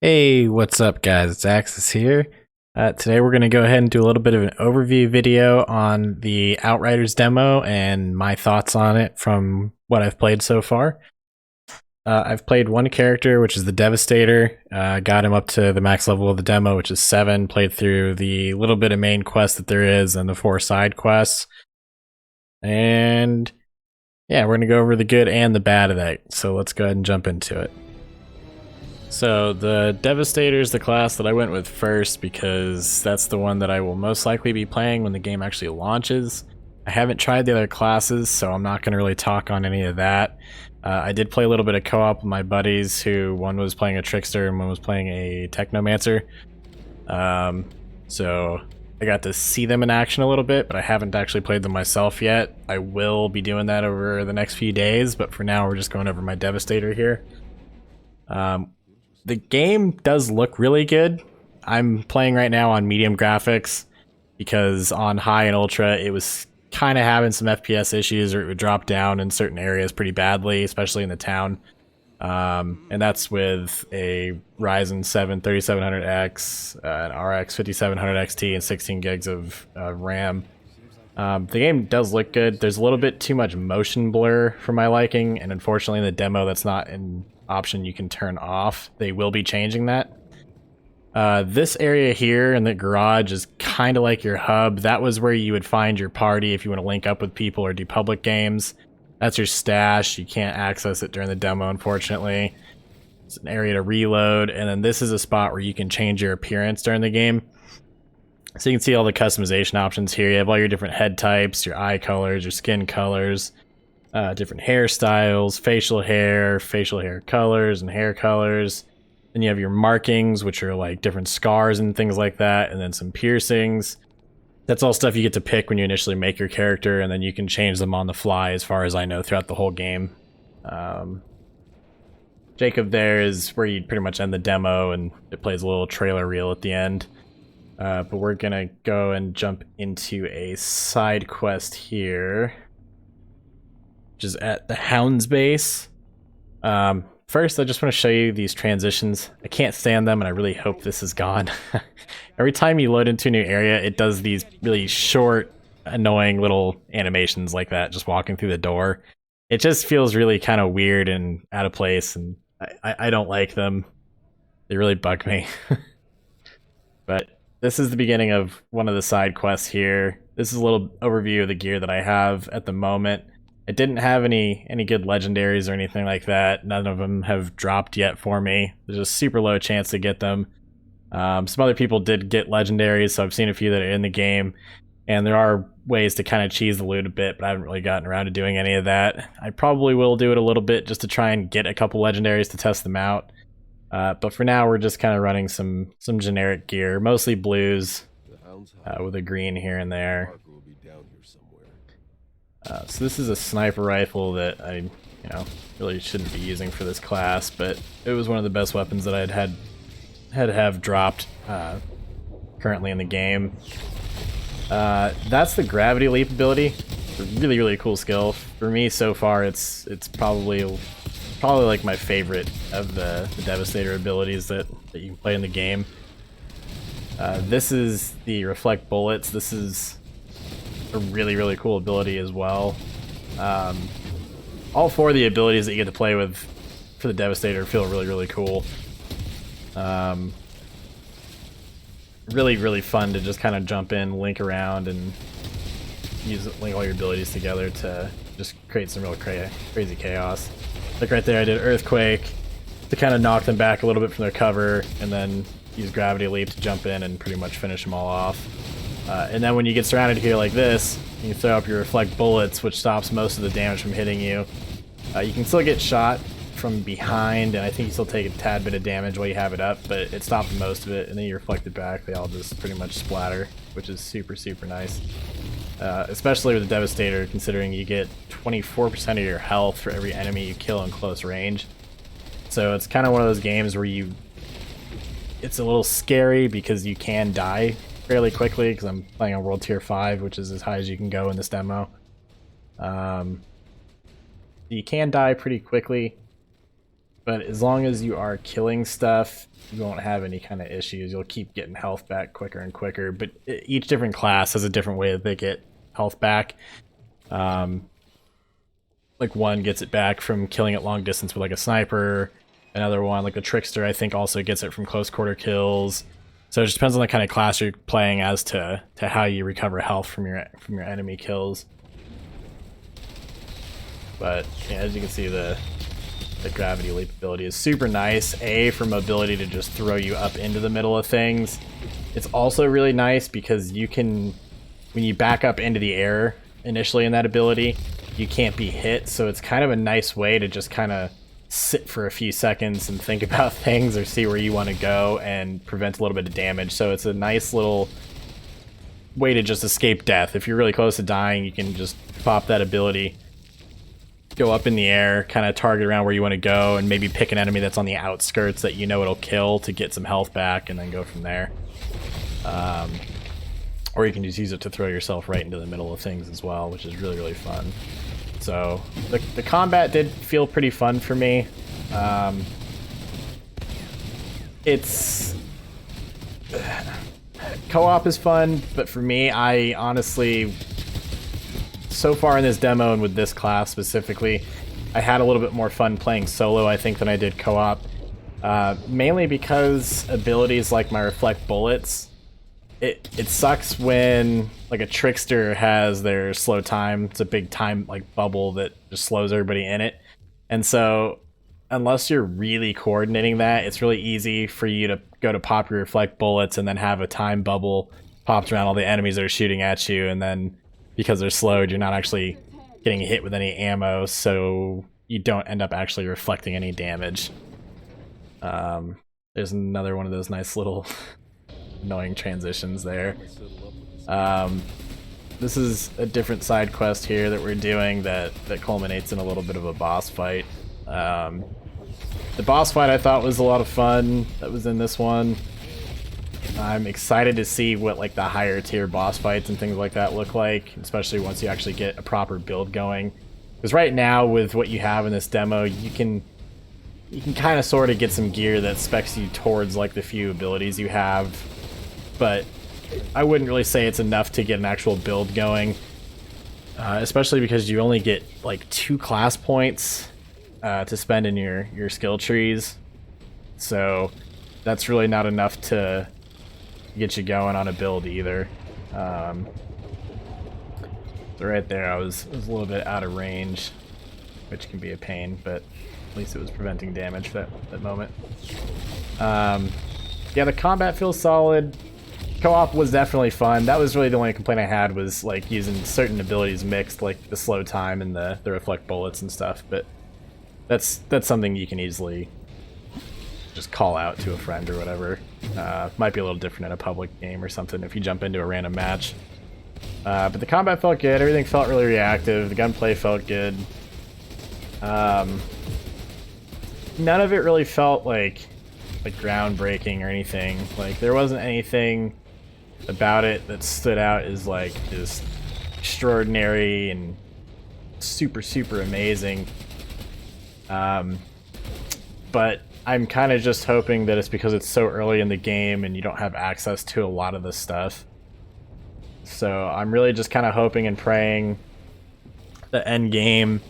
Hey, what's up guys? It's Axis here. Today we're going to go ahead and do a little bit of an overview video on the Outriders demo and my thoughts on it from what I've played so far. I've played one character, which is the Devastator. Got him up to the max level of the demo, which is 7. Played through the little bit of main quest that there is and the 4 side quests. And yeah, we're going to go over the good and the bad of that. So let's go ahead and jump into it. So the Devastator is the class that I went with first because that's the one that I will most likely be playing when the game actually launches. I haven't tried the other classes, so I'm not going to really talk on any of that. I did play a little bit of co-op with my buddies, who one was playing a Trickster and one was playing a Technomancer. So I got to see them in action a little bit, but I haven't actually played them myself yet. I will be doing that over the next few days, but for now we're just going over my Devastator here. The game does look really good. I'm playing right now on medium graphics because on high and ultra it was kind of having some FPS issues, or it would drop down in certain areas pretty badly, especially in the town. And that's with a Ryzen 7 3700X, an RX 5700 XT, and 16 gigs of RAM. The game does look good. There's a little bit too much motion blur for my liking, and unfortunately in the demo that's not an option you can turn off. They will be changing that. This area here in the garage is kind of like your hub. That was where you would find your party if you want to link up with people or do public games. That's your stash. You can't access it during the demo, unfortunately. It's an area to reload, and then this is a spot where you can change your appearance during the game. So you can see all the customization options here. You have all your different head types, your eye colors, your skin colors, different hairstyles, facial hair colors, and hair colors. Then you have your markings, which are like different scars and things like that, and then some piercings. That's all stuff you get to pick when you initially make your character, and then you can change them on the fly, as far as I know, throughout the whole game. Jacob there is where you pretty much end the demo, and it plays a little trailer reel at the end. But we're gonna go and jump into a side quest here, which is at the Hound's base. First, I just want to show you these transitions. I can't stand them, and I really hope this is gone. Every time you load into a new area, it does these really short, annoying little animations like that, just walking through the door. It just feels really kind of weird and out of place, and I don't like them. They really bug me. But this is the beginning of one of the side quests here. This is a little overview of the gear that I have at the moment. It didn't have any good legendaries or anything like that. None of them have dropped yet for me. There's a super low chance to get them. Some other people did get legendaries, so I've seen a few that are in the game. And there are ways to kind of cheese the loot a bit, but I haven't really gotten around to doing any of that. I probably will do it a little bit just to try and get a couple legendaries to test them out. But for now, we're just kind of running some generic gear, mostly blues, with a green here and there. So this is a sniper rifle that I, really shouldn't be using for this class, but it was one of the best weapons that I'd had to have dropped currently in the game. That's the gravity leap ability. It's a really cool skill. For me, so far, it's probably like my favorite of the Devastator abilities that you can play in the game. This is the reflect bullets. This is a really cool ability as well. All 4 of the abilities that you get to play with for the Devastator feel really cool. Really fun to just kind of jump in, link around, and link all your abilities together to just create some real crazy chaos. Like right there, I did Earthquake to kind of knock them back a little bit from their cover, and then use Gravity Leap to jump in and pretty much finish them all off. And then when you get surrounded here like this, you can throw up your Reflect Bullets, which stops most of the damage from hitting you. You can still get shot from behind, and I think you still take a tad bit of damage while you have it up, but it stopped most of it, and then you reflect it back. They all just pretty much splatter, which is super nice. Especially with the Devastator, considering you get 24% of your health for every enemy you kill in close range. So it's kind of one of those games where it's a little scary because you can die fairly quickly, because I'm playing on World Tier 5, which is as high as you can go in this demo. You can die pretty quickly, but as long as you are killing stuff, you won't have any kind of issues. You'll keep getting health back quicker and quicker, but each different class has a different way that they get health back. Like one gets it back from killing at long distance with like a sniper. Another one, like the Trickster, I think also gets it from close quarter kills. So it just depends on the kind of class you're playing as to how you recover health from your enemy kills. But yeah, as you can see, the gravity leap ability is super nice. For mobility to just throw you up into the middle of things. It's also really nice because you can, when you back up into the air initially in that ability, you can't be hit. So it's kind of a nice way to just kind of sit for a few seconds and think about things or see where you want to go and prevent a little bit of damage. So it's a nice little way to just escape death. If you're really close to dying, you can just pop that ability, go up in the air, kind of target around where you want to go, and maybe pick an enemy that's on the outskirts that you know it'll kill to get some health back, and then go from there. Or you can just use it to throw yourself right into the middle of things as well, which is really, really fun. So the combat did feel pretty fun for me. It's co-op is fun, but for me, I honestly, so far in this demo and with this class specifically, I had a little bit more fun playing solo, I think, than I did co-op. Mainly because abilities like my reflect bullets, it sucks when like a Trickster has their slow time. It's a big time like bubble that just slows everybody in it. And so unless you're really coordinating that, it's really easy for you to go to pop your reflect bullets and then have a time bubble popped around all the enemies that are shooting at you, and then because they're slowed, you're not actually getting hit with any ammo, so you don't end up actually reflecting any damage. There's another one of those nice little annoying transitions there. This is a different side quest here that we're doing that culminates in a little bit of a boss fight. The boss fight I thought was a lot of fun that was in this one. I'm excited to see what like the higher tier boss fights and things like that look like, especially once you actually get a proper build going. Because right now with what you have in this demo, you can kind of sort of get some gear that specs you towards like the few abilities you have, but I wouldn't really say it's enough to get an actual build going, especially because you only get like 2 class points to spend in your skill trees, so that's really not enough to get you going on a build either. So right there I was a little bit out of range, which can be a pain, but at least it was preventing damage for that moment. Yeah, the combat feels solid. Co-op was definitely fun. That was really the only complaint I had, was like using certain abilities mixed, like the slow time and the reflect bullets and stuff, but that's something you can easily just call out to a friend or whatever. Might be a little different in a public game or something if you jump into a random match. But the combat felt good, everything felt really reactive, the gunplay felt good. None of it really felt like groundbreaking or anything. Like there wasn't anything about it that stood out as like just extraordinary and super amazing. But I'm kind of just hoping that it's because it's so early in the game and you don't have access to a lot of this stuff. So I'm really just kind of hoping and praying the end game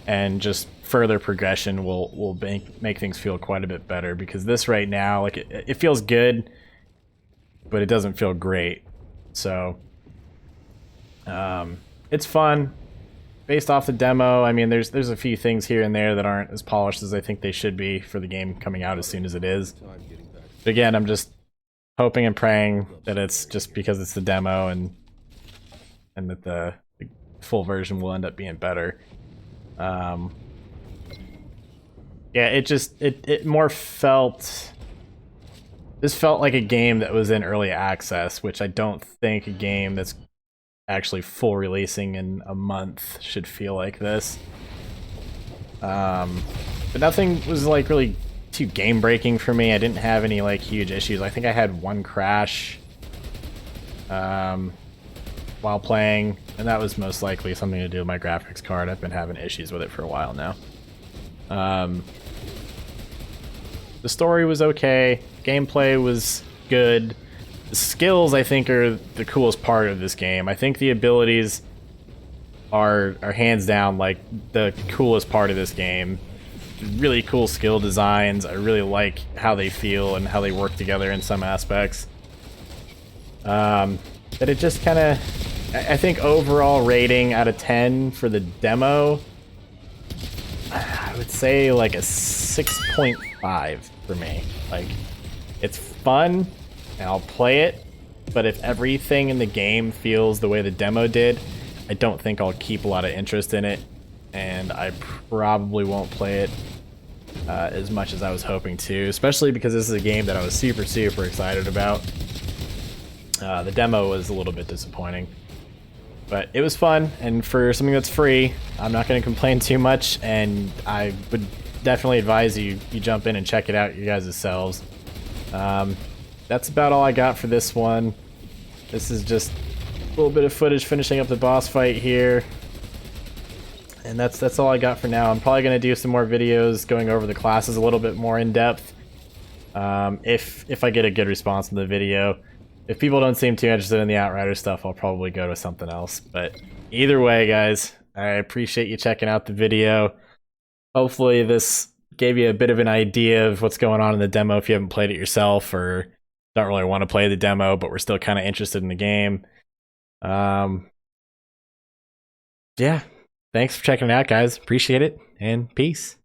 and just further progression will make things feel quite a bit better, because this right now, like it feels good, but it doesn't feel great. So it's fun based off the demo. I mean, there's a few things here and there that aren't as polished as I think they should be for the game coming out as soon as it is. But again, I'm just hoping and praying that it's just because it's the demo and that the full version will end up being better. Yeah, it more felt... This felt like a game that was in early access, which I don't think a game that's actually full releasing in a month should feel like this. But nothing was like really too game breaking for me. I didn't have any like huge issues. I think I had one crash while playing, and that was most likely something to do with my graphics card. I've been having issues with it for a while now. The story was okay. Gameplay was good. The skills, I think, are the coolest part of this game. I think the abilities are hands down like the coolest part of this game. Really cool skill designs. I really like how they feel and how they work together in some aspects. But it just kind of, I think overall rating out of 10 for the demo, I would say like a 6.5 for me. Like, it's fun and I'll play it, but if everything in the game feels the way the demo did, I don't think I'll keep a lot of interest in it, and I probably won't play it as much as I was hoping to, especially because this is a game that I was super excited about. The demo was a little bit disappointing, but it was fun, and for something that's free, I'm not going to complain too much, and I would definitely advise you jump in and check it out you guys selves. That's about all I got for this one. This is just a little bit of footage finishing up the boss fight here. And that's all I got for now. I'm probably going to do some more videos going over the classes a little bit more in depth. If I get a good response in the video. If people don't seem too interested in the Outrider stuff, I'll probably go to something else. But either way, guys, I appreciate you checking out the video. Hopefully this gave you a bit of an idea of what's going on in the demo if you haven't played it yourself or don't really want to play the demo, but we're still kind of interested in the game. Yeah, thanks for checking it out, guys. Appreciate it, and peace.